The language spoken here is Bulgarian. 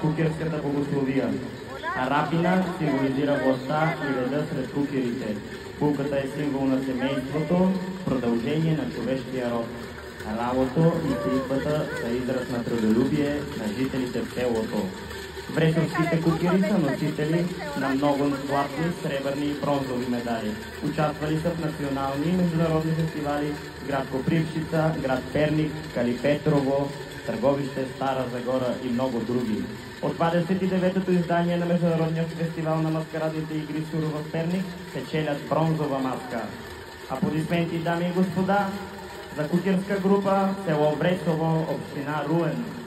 кукерската богословия. Арапина символизира властта и реда сред кукерите. Булката е символ на семейството, продължение на човешкия род. Ралото и сеитбата са израз на трудолюбие на жителите в селото. Вресовските кукери са носители на много златни, сребърни и бронзови медали. Участвали са в национални и международни фестивали в град Копривщица, град Перник, Калипетрово, Търговище, Стара Загора и много други. От 29-то издание на Международния фестивал на маскарадните игри Сурова в Перник печелят бронзова маска. Аплодисменти, дами и господа, за кукерска група село Вресово, община Руен.